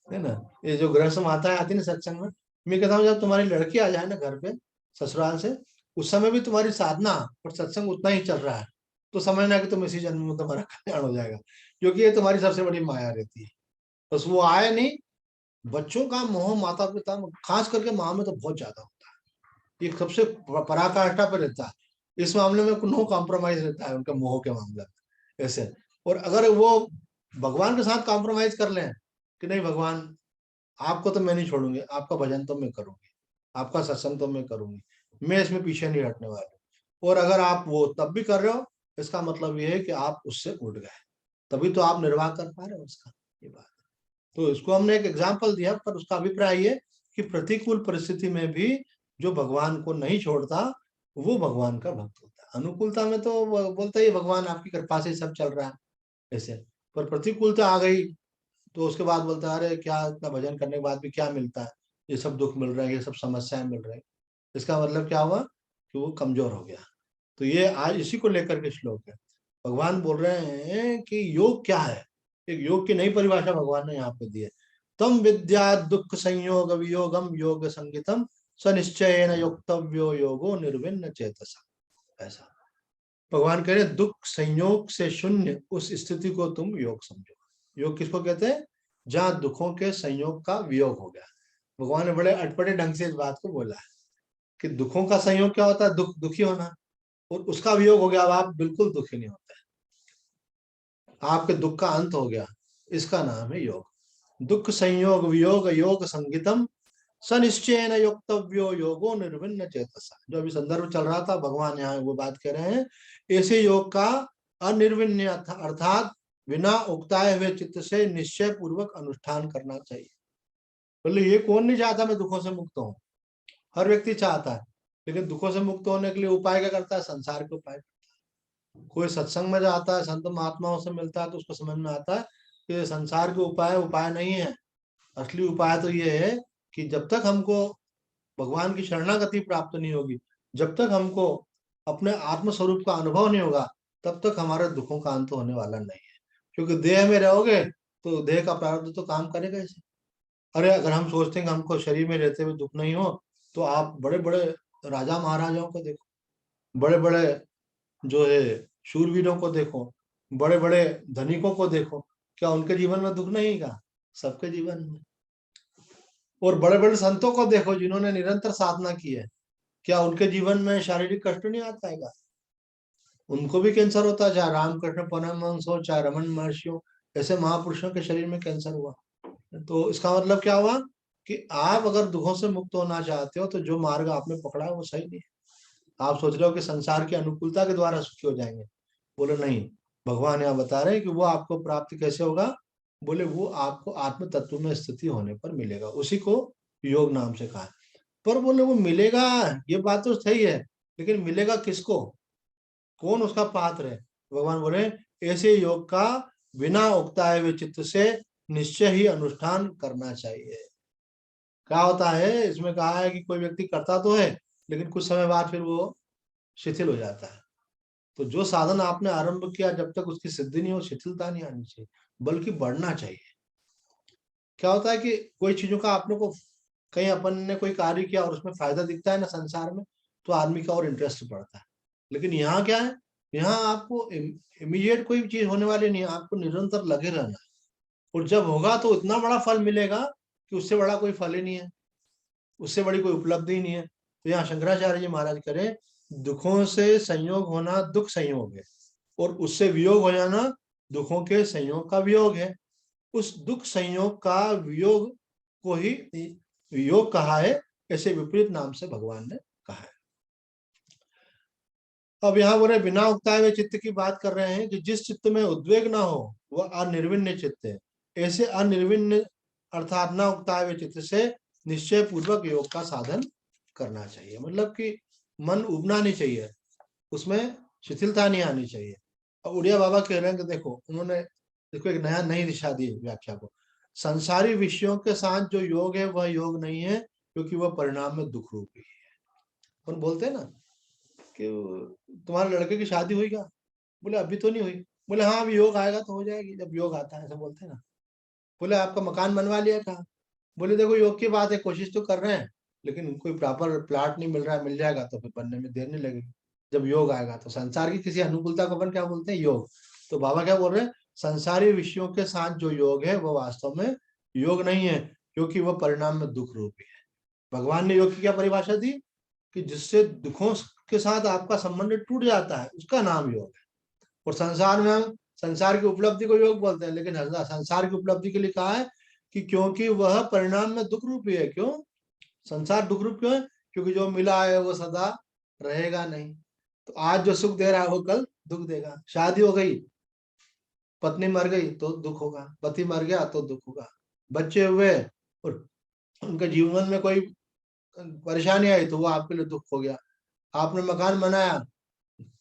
है ना। ये जो गृहस्थ माताएं आती है ना सत्संग में, मैं कहता हूँ जब तुम्हारी लड़की आ जाए ना घर पे ससुराल से, उस समय भी तुम्हारी साधना और सत्संग उतना ही चल रहा है, तो समझना कि तुम इसी जन्म में तुम्हारा कल्याण हो जाएगा। क्योंकि ये तुम्हारी सबसे बड़ी माया रहती है। बस वो आए नहीं, बच्चों का मोह माता पिता में, खास करके माँ में तो बहुत ज्यादा होता है, ये सबसे पराकाष्ठा पे रहता है। इस मामले में नो कॉम्प्रोमाइज रहता है उनका, मोह के मामले में ऐसे। और अगर वो भगवान के साथ कॉम्प्रोमाइज कर लें कि नहीं भगवान आपको तो मैं नहीं छोड़ूंगी, आपका भजन तो मैं करूंगी, आपका सत्संग तो मैं करूंगी, मैं इसमें पीछे नहीं हटने वाली, और अगर आप वो तब भी कर रहे हो, इसका मतलब ये है कि आप उससे उठ गए, तभी तो आप निर्वाह कर पा रहे हो उसका। ये बात तो इसको हमने एक एग्जाम्पल दिया, पर उसका अभिप्राय ये कि प्रतिकूल परिस्थिति में भी जो भगवान को नहीं छोड़ता वो भगवान का भक्त होता है। अनुकूलता में तो वो बोलता है भगवान आपकी कृपा से सब चल रहा है ऐसे, पर प्रतिकूलता आ गई तो उसके बाद बोलता है अरे क्या इतना भजन करने के बाद भी क्या मिलता है, ये सब दुख मिल रहा है, ये सब समस्याएं मिल रही है। इसका मतलब क्या हुआ कि वो कमजोर हो गया। तो ये आज इसी को लेकर के श्लोक है। भगवान बोल रहे हैं कि योग क्या है, एक योग की नई परिभाषा भगवान ने यहाँ पे दी है। तम विद्या दुख संयोग वियोगम योग संगीतम सनिश्चयेन योक्तव्यो योगो निर्विन्न चेतसा। ऐसा भगवान कह रहे हैं, दुख संयोग से शून्य उस स्थिति को तुम योग समझो। योग किसको कहते हैं? जहां दुखों के संयोग का वियोग हो गया। भगवान ने बड़े अटपटे ढंग से इस बात को बोला है कि दुखों का संयोग क्या होता है, दुख दुखी होना, और उसका वियोग हो गया, अब आप बिल्कुल दुखी नहीं होते, आपके दुख का अंत हो गया। इसका नाम है योग। दुख संयोग वियोग योग संगीतम सनिश्चयन योक्तव्यो योगो निर्विन्न चेतसा। जो अभी संदर्भ चल रहा था, भगवान यहाँ वो बात कर रहे हैं, ऐसे योग का अनिर्विण्य अर्थात बिना उकताए हुए चित्त से निश्चय पूर्वक अनुष्ठान करना चाहिए। बोले ये कौन नहीं चाहता मैं दुखों से मुक्त हूँ, हर व्यक्ति चाहता है, लेकिन दुखों से मुक्त होने के लिए उपाय क्या करता है? संसार के उपाय। कोई सत्संग में जाता है, संत महात्माओं से मिलता है, तो उसको समझ में आता है कि संसार के उपाय उपाय नहीं है। असली उपाय तो ये है कि जब तक हमको भगवान की शरणागति प्राप्त नहीं होगी, जब तक हमको अपने आत्म स्वरूप का अनुभव नहीं होगा, तब तक हमारे दुखों का अंत होने वाला नहीं है। क्योंकि देह में रहोगे तो देह का प्रारब्ध तो काम करेगा इसे। अरे अगर हम सोचते हैं कि हमको शरीर में रहते हुए दुख नहीं हो, तो आप बड़े बड़े राजा महाराजाओं को देखो, बड़े बड़े जो है शूरवीरों को देखो, बड़े बड़े धनिकों को देखो, क्या उनके जीवन में दुख नहीं का? सबके जीवन में। और बड़े बड़े संतों को देखो जिन्होंने निरंतर साधना की है, क्या उनके जीवन में शारीरिक कष्ट नहीं आता है? उनको भी कैंसर होता है, चाहे रामकृष्ण परमहंस हो, चाहे रमन महर्षि हो, ऐसे महापुरुषों के शरीर में कैंसर हुआ। तो इसका मतलब क्या हुआ कि आप अगर दुखों से मुक्त होना चाहते हो तो जो मार्ग आपने पकड़ा है वो सही नहीं है। आप सोच रहे हो कि संसार की अनुकूलता के द्वारा सुखी हो जाएंगे, बोले नहीं। भगवान यहाँ बता रहे हैं कि वो आपको प्राप्त कैसे होगा, बोले वो आपको आत्म तत्व में स्थिति होने पर मिलेगा, उसी को योग नाम से कहा है। पर बोले वो मिलेगा, ये बात तो सही है, लेकिन मिलेगा किसको, कौन उसका पात्र है? भगवान बोले ऐसे योग का बिना उकताए हुए चित्त से निश्चय ही अनुष्ठान करना चाहिए। क्या होता है इसमें कहा है कि कोई व्यक्ति करता तो है, लेकिन कुछ समय बाद फिर वो शिथिल हो जाता है। तो जो साधन आपने आरंभ किया, जब तक उसकी सिद्धि नहीं हो, शिथिलता नहीं आनी चाहिए, बल्कि बढ़ना चाहिए। क्या होता है कि कोई चीजों का आपने को कहीं अपन ने कोई कार्य किया और उसमें फायदा दिखता है ना संसार में, तो आदमी का और इंटरेस्ट बढ़ता है। लेकिन यहाँ क्या है, यहाँ आपको इमीडिएट कोई चीज होने वाली नहीं है, आपको निरंतर लगे रहना है। और जब होगा तो इतना बड़ा फल मिलेगा कि उससे बड़ा कोई फल ही नहीं है, उससे बड़ी कोई उपलब्धि ही नहीं है। तो यहाँ शंकराचार्य जी महाराज करें, दुखों से संयोग होना दुख संयोग है, और उससे वियोग हो जाना दुखों के संयोग का वियोग है। उस दुख संयोग का वियोग को ही योग कहा है, ऐसे विपरीत नाम से भगवान ने कहा है। अब यहाँ बोले बिना उकताए हुए चित्त की बात कर रहे हैं कि जिस चित्त में उद्वेग ना हो वह अनिर्विण्य चित्त है। ऐसे अनिर्विण्य अर्थात न उकताए हुए चित्त से निश्चय पूर्वक योग का साधन करना चाहिए। मतलब कि मन उबना नहीं चाहिए, उसमें शिथिलता नहीं आनी चाहिए। और उड़िया बाबा कह रहे हैं कि देखो उन्होंने देखो एक नई दिशा दी व्याख्या को। संसारी विषयों के साथ जो योग है वह योग नहीं है, क्योंकि वह परिणाम में दुख रूपी है। उन बोलते हैं ना कि तुम्हारे लड़के की शादी हुई क्या? बोले अभी तो नहीं हुई। बोले हाँ अभी योग आएगा तो हो जाएगी, जब योग आता है, ऐसा बोलते हैं ना। बोले आपका मकान बनवा लिया कहा? बोले देखो योग की बात है, कोशिश तो कर रहे हैं, लेकिन कोई प्रॉपर प्लाट नहीं मिल रहा है, मिल जाएगा तो फिर बनने में देर नहीं लगेगी, जब योग आएगा। तो संसार की किसी अनुकूलता को अपन क्या बोलते हैं? योग। तो बाबा क्या बोल रहे हैं, संसारी विषयों के साथ जो योग है वो वास्तव में योग नहीं है, क्योंकि वह परिणाम में दुख रूपी है। भगवान ने योग की क्या परिभाषा दी कि जिससे दुखों के साथ आपका संबंध टूट जाता है, उसका नाम योग है। और संसार में हम संसार की उपलब्धि को योग बोलते हैं, लेकिन संसार की उपलब्धि के लिए कहा है कि क्योंकि वह परिणाम में दुख रूपी है। क्यों संसार दुख रूप क्यों है? क्योंकि जो मिला है वो सदा रहेगा नहीं। तो आज जो सुख दे रहा है वो कल दुख देगा। शादी हो गई, पत्नी मर गई तो दुख होगा, पति मर गया तो दुख होगा, बच्चे हुए और उनके जीवन में कोई परेशानी आई तो वो आपके लिए दुख हो गया। आपने मकान बनाया,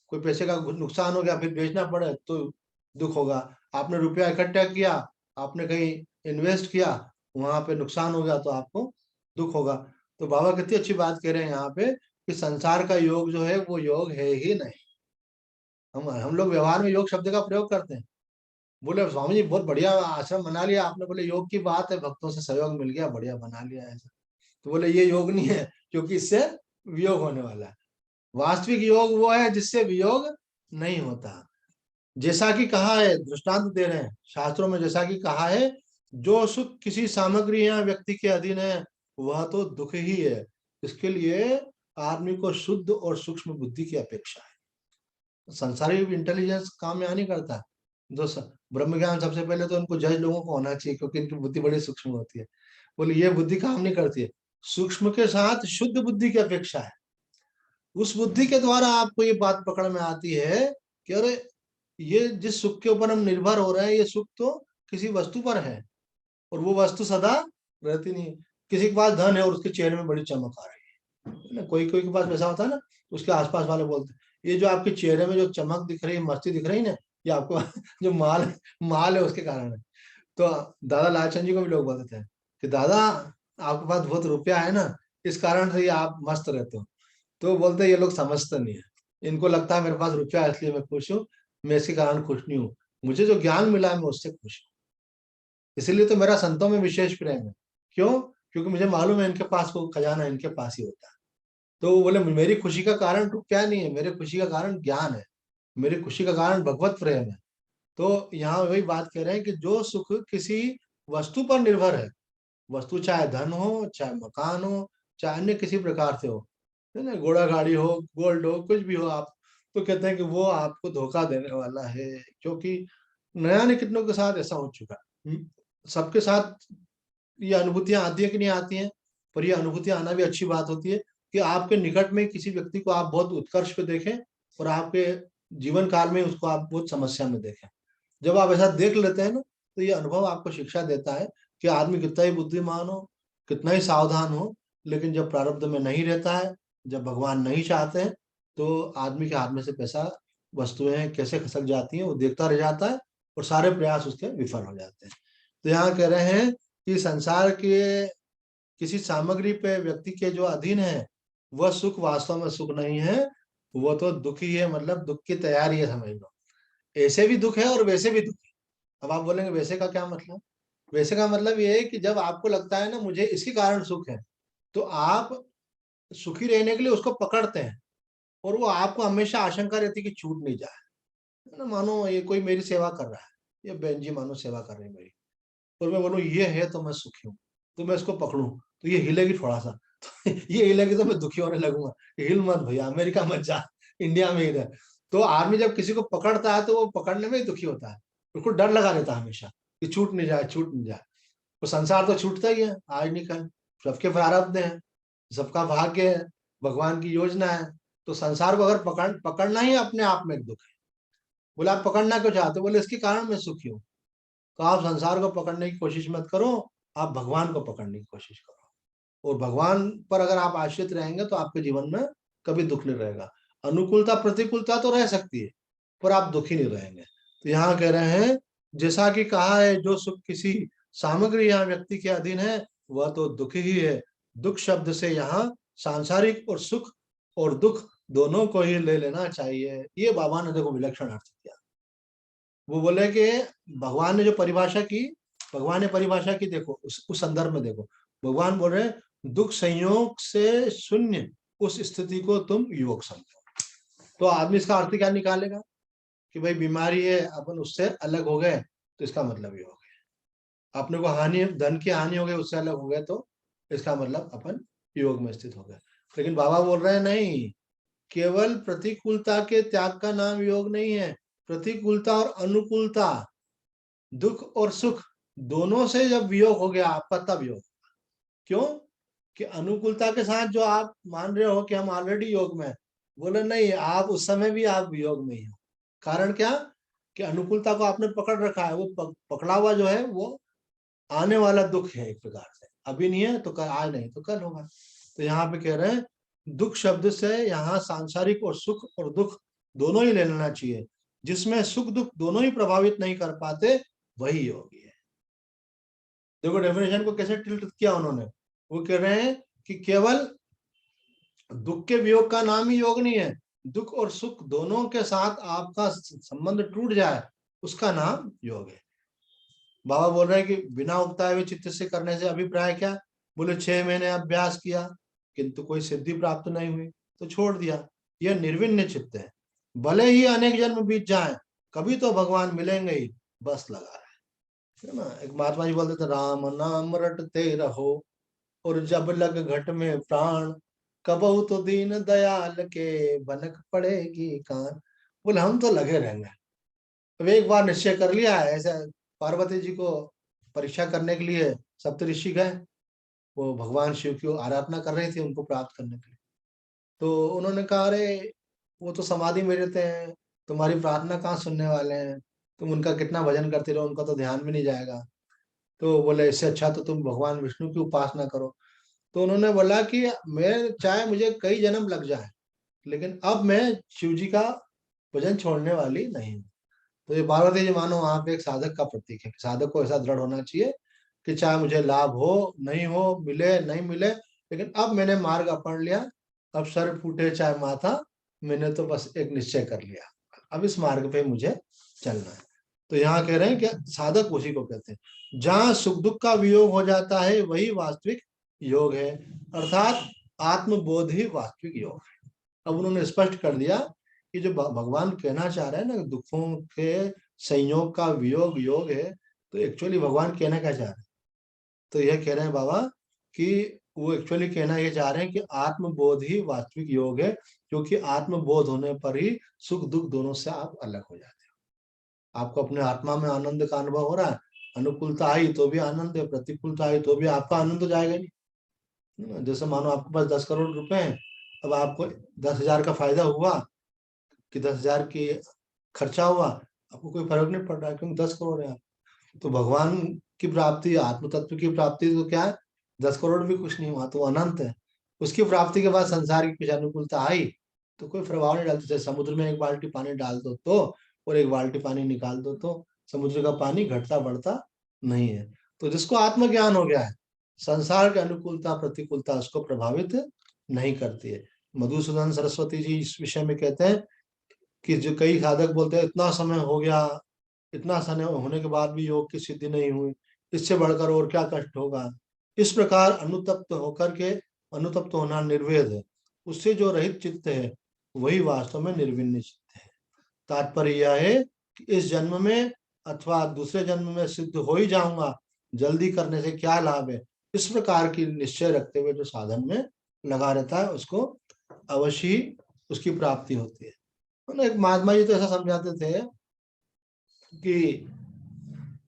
कोई पैसे का नुकसान हो गया, फिर बेचना पड़े तो दुख होगा। आपने रुपया इकट्ठा किया, आपने कहीं इन्वेस्ट किया, वहां पे नुकसान हो गया तो आपको दुख होगा। तो बाबा कितनी अच्छी बात कह रहे हैं यहाँ पे कि संसार का योग जो है वो योग है ही नहीं। हम लोग व्यवहार में योग शब्द का प्रयोग करते हैं। बोले स्वामी जी बहुत बढ़िया आश्रम बना लिया आपने, बोले योग की बात है, भक्तों से सहयोग मिल गया, बढ़िया बना लिया ऐसा। तो बोले ये योग नहीं है, क्योंकि इससे वियोग होने वाला है। वास्तविक योग वो है जिससे वियोग नहीं होता। जैसा कि कहा है, दृष्टांत दे रहे हैं शास्त्रों में, जैसा कि कहा है, जो सुख किसी सामग्री या व्यक्ति के अधीन है वह तो दुख ही है। इसके लिए आदमी को शुद्ध और सूक्ष्म बुद्धि की अपेक्षा है। संसारिक इंटेलिजेंस काम यहाँ नहीं करता। जो ब्रह्म ज्ञान सबसे पहले तो उनको जज लोगों को होना चाहिए, क्योंकि इनकी बुद्धि बड़ी सूक्ष्म होती है। बोले ये बुद्धि काम नहीं करती है। सूक्ष्म के साथ शुद्ध बुद्धि की अपेक्षा है। उस बुद्धि के द्वारा आपको ये बात पकड़ में आती है कि अरे ये जिस सुख के ऊपर हम निर्भर हो रहे हैं, ये सुख तो किसी वस्तु पर है, और वो वस्तु सदा रहती नहीं है। किसी के पास धन है और उसके चेहरे में बड़ी चमक आ रही है ना, कोई कोई के पास वैसा होता है ना, उसके आसपास वाले बोलते हैं ये जो आपके चेहरे में जो चमक दिख रही है, मस्ती दिख रही है ना, ये आपको जो माल है उसके कारण है। तो दादा लालचंद जी को भी लोग बोलते थे कि दादा आपके पास बहुत रुपया है ना, इस कारण से ये आप मस्त रहते हो। तो बोलते ये लोग समझते नहीं है, इनको लगता है मेरे पास रुपया है इसलिए मैं खुश हूँ, मैं इसके कारण खुश नहीं हूँ। मुझे जो ज्ञान मिला है मैं उससे खुश हूँ। इसीलिए तो मेरा संतों में विशेष प्रेम है। क्यों? क्योंकि मुझे मालूम है इनके पास वो खजाना इनके पास ही होता है। तो वो बोले मेरी खुशी का कारण रुपया नहीं है, मेरी खुशी का कारण ज्ञान है, मेरी खुशी का कारण भगवत प्रेम है। तो यहाँ वही बात कह रहे हैं कि जो सुख किसी वस्तु पर निर्भर है, वस्तु चाहे धन हो, चाहे मकान हो, चाहे अन्य किसी प्रकार से हो, है ना, घोड़ा गाड़ी हो, गोल्ड हो, कुछ भी हो, आप तो कहते हैं कि वो आपको धोखा देने वाला है। क्योंकि नया ने कितनों के साथ ऐसा हो चुका है। सबके साथ ये अनुभूतियां आती है कि नहीं आती हैं, पर ये अनुभूतियां आना भी अच्छी बात होती है कि आपके निकट में किसी व्यक्ति को आप बहुत उत्कर्ष पे देखें और आपके जीवन काल में उसको आप बहुत समस्या में देखें। जब आप ऐसा देख लेते हैं ना, तो ये अनुभव आपको शिक्षा देता है कि आदमी कितना ही बुद्धिमान हो, कितना ही सावधान हो, लेकिन जब प्रारब्ध में नहीं रहता है, जब भगवान नहीं चाहते हैं, तो आदमी के हाथ में से पैसा वस्तुएं कैसे खसक जाती हैं वो देखता रह जाता है, और सारे प्रयास उसके विफल हो जाते हैं। तो यहाँ कह रहे हैं कि संसार के किसी सामग्री पे व्यक्ति के जो अधीन है, वह सुख वास्तव में सुख नहीं है, वो तो दुखी है, मतलब दुख की तैयारी है, समझ लो। ऐसे भी दुख है और वैसे भी दुख है। अब आप बोलेंगे वैसे का क्या मतलब? वैसे का मतलब ये है कि जब आपको लगता है ना मुझे इसके कारण सुख है, तो आप सुखी रहने के लिए उसको पकड़ते हैं, और वो आपको हमेशा आशंका रहती है कि छूट नहीं जाए, है ना। मानो ये कोई मेरी सेवा कर रहा है, ये बहन जी मानो सेवा कर रही है मेरी, और मैं बोलूँ ये है तो मैं सुखी हूँ, तो मैं इसको पकड़ूं तो ये हिलेगी थोड़ा सा तो ये हिलेगी तो मैं दुखी होने लगूंगा। हिल मत भैया, अमेरिका मत जा, इंडिया में ही रह। तो आदमी जब किसी को पकड़ता है तो वो पकड़ने में ही दुखी होता है, उसको डर लगा रहता है हमेशा कि छूट नहीं जाए, छूट नहीं जाए। तो संसार तो छूटता ही है आज नहीं कल, सबके प्रारब्ध है, सबका भाग्य है, भगवान की योजना है। तो संसार को अगर पकड़ना ही अपने आप में एक दुख है। बोले आप पकड़ना क्यों चाहते हो? बोले इसके कारण मैं सुखी हूँ। तो आप संसार को पकड़ने की कोशिश मत करो, आप भगवान को पकड़ने की कोशिश करो। और भगवान पर अगर आप आश्रित रहेंगे तो आपके जीवन में कभी दुख नहीं रहेगा। अनुकूलता प्रतिकूलता तो रह सकती है, पर आप दुखी नहीं रहेंगे। तो यहाँ कह रहे हैं, जैसा कि कहा है, जो सुख किसी सामग्री या व्यक्ति के अधीन है वह तो दुख ही है। दुख शब्द से यहाँ सांसारिक और सुख और दुख दोनों को ही ले लेना चाहिए। ये बाबा ने देखो विलक्षण अर्थ किया। वो बोले कि भगवान ने जो परिभाषा की, भगवान ने परिभाषा की, देखो उस संदर्भ में देखो, भगवान बोल रहे दुख संयोग से शून्य उस स्थिति को तुम योग समझो। तो आदमी इसका अर्थ क्या निकालेगा कि भाई बीमारी है, अपन उससे अलग हो गए तो इसका मतलब योग है। अपने को हानि, धन की हानि हो गई, उससे अलग हो गए तो इसका मतलब अपन योग में स्थित हो गए। लेकिन बाबा बोल रहे हैं नहीं, केवल प्रतिकूलता के त्याग का नाम योग नहीं है। प्रतिकूलता और अनुकूलता, दुख और सुख दोनों से जब वियोग हो गया आपका, तब योग। क्यों? कि अनुकूलता के साथ जो आप मान रहे हो कि हम ऑलरेडी योग में हैं, बोले नहीं, आप उस समय भी आप योग में ही हो। कारण क्या? कि अनुकूलता को आपने पकड़ रखा है, वो पकड़ा हुआ जो है वो आने वाला दुख है एक प्रकार से, अभी नहीं है तो कल, आज नहीं तो कल होगा। तो यहाँ पे कह रहे हैं दुख शब्द से यहाँ सांसारिक और सुख और दुख दोनों ही ले लेना चाहिए। जिसमें सुख दुख दोनों ही प्रभावित नहीं कर पाते वही योगी है। देखो डेफिनेशन को कैसे टिल्ट किया उन्होंने। वो कह रहे हैं कि केवल दुख के वियोग का नाम ही योग नहीं है, दुख और सुख दोनों के साथ आपका संबंध टूट जाए उसका नाम योग है। बाबा बोल रहे हैं कि बिना उगताए हुए चित्त से करने से अभिप्राय क्या? बोले 6 महीने अभ्यास किया किंतु कोई सिद्धि प्राप्त नहीं हुई तो छोड़ दिया, यह निर्विण्ण चित्त है। भले ही अनेक जन्म बीत जाए कभी तो भगवान मिलेंगे ही, बस लगा रहे है ना। एक महात्मा जी बोलते थे, राम नाम रटते रहो और जब लग घट में प्राण, कबहू तो दीन दयाल के बनक पड़ेगी कान। बोले हम तो लगे रहेंगे। अब एक बार निश्चय कर लिया है, ऐसे पार्वती जी को परीक्षा करने के लिए सप्तऋषि गए, वो भगवान शिव की आराधना कर रहे थे उनको प्राप्त करने के लिए। तो उन्होंने कहा, अरे वो तो समाधि में रहते हैं, तुम्हारी प्रार्थना कहाँ सुनने वाले हैं, तुम उनका कितना भजन करते रहो उनका तो ध्यान भी नहीं जाएगा। तो बोले इससे अच्छा तो तुम भगवान विष्णु की उपासना करो। तो उन्होंने बोला कि मैं चाहे मुझे कई जन्म लग जाए लेकिन अब मैं शिव जी का भजन छोड़ने वाली नहीं हूँ। तो ये पार्वती जी मानो वहां पे एक साधक का प्रतीक है। साधक को ऐसा दृढ़ होना चाहिए कि चाहे मुझे लाभ हो नहीं हो, मिले नहीं मिले, लेकिन अब मैंने मार्ग अपना लिया, अब सर फूटे चाहे माथा, मैंने तो बस एक निश्चय कर लिया, अब इस मार्ग पे मुझे चलना है। तो यहाँ कह रहे हैं कि साधक उसी को कहते हैं जहाँ सुख दुख का वियोग हो जाता है वही वास्तविक योग है, अर्थात आत्मबोध ही वास्तविक योग है। अब उन्होंने स्पष्ट कर दिया कि जो भगवान कहना चाह रहे हैं ना, दुखों के संयोग का वियोग योग है, तो एक्चुअली भगवान कहना क्या चाह रहे हैं? तो यह कह रहे हैं बाबा कि वो एक्चुअली कहना ये चाह रहे हैं कि आत्मबोध ही वास्तविक योग है, क्योंकि आत्मबोध होने पर ही सुख दुख दोनों से आप अलग हो जाते हो। आपको अपने आत्मा में आनंद का अनुभव हो रहा है, अनुकूलता आई तो भी आनंद है, प्रतिकूलता आई तो भी आपका आनंद तो जाएगा नहीं, है ना। जैसे मानो आपके पास 10 करोड़ रुपए हैं, अब आपको 10,000 का फायदा हुआ कि 10,000 की खर्चा हुआ, आपको कोई फर्क नहीं पड़ रहा है क्योंकि 10 करोड़ है आप। तो भगवान की प्राप्ति, आत्म तत्व की प्राप्ति तो क्या है, 10 करोड़ भी कुछ नहीं हुआ, तो वो अनंत है। उसकी प्राप्ति के बाद संसार की कुछ अनुकूलता आई तो कोई प्रभाव नहीं डालती। जैसे समुद्र में एक बाल्टी पानी डाल दो तो, और एक बाल्टी पानी निकाल दो तो समुद्र का पानी घटता बढ़ता नहीं है। तो जिसको आत्मज्ञान हो गया है, संसार की अनुकूलता प्रतिकूलता उसको प्रभावित नहीं करती है। मधुसूदन सरस्वती जी इस विषय में कहते हैं कि जो कई साधक बोलते हैं इतना समय हो गया, इतना समय होने के बाद भी योग की सिद्धि नहीं हुई, इससे बढ़कर और क्या कष्ट होगा। इस प्रकार अनुतप्त होकर के, अनुतप्त होना निर्वेद है, उससे जो रहित चित्त है वही वास्तव में निर्विण्ण चित्त है। तात्पर्य यह है कि इस जन्म में अथवा दूसरे जन्म में सिद्ध हो ही जाऊंगा, जल्दी करने से क्या लाभ है, इस प्रकार की निश्चय रखते हुए जो साधन में लगा रहता है उसको अवश्य ही उसकी प्राप्ति होती है। एक महात्मा जी तो ऐसा समझाते थे कि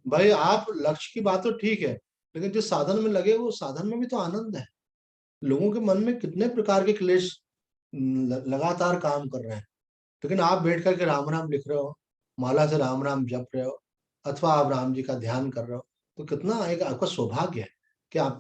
भाई आप लक्ष्य की बात तो ठीक है, लेकिन जिस साधन में लगे वो साधन में भी तो आनंद है। लोगों के मन में कितने प्रकार के क्लेश लगातार काम कर रहे हैं, लेकिन आप बैठ करके राम राम लिख रहे हो, माला से राम राम जप रहे हो, अथवा आप राम जी का ध्यान कर रहे हो, तो कितना एक आपका सौभाग्य है कि आपको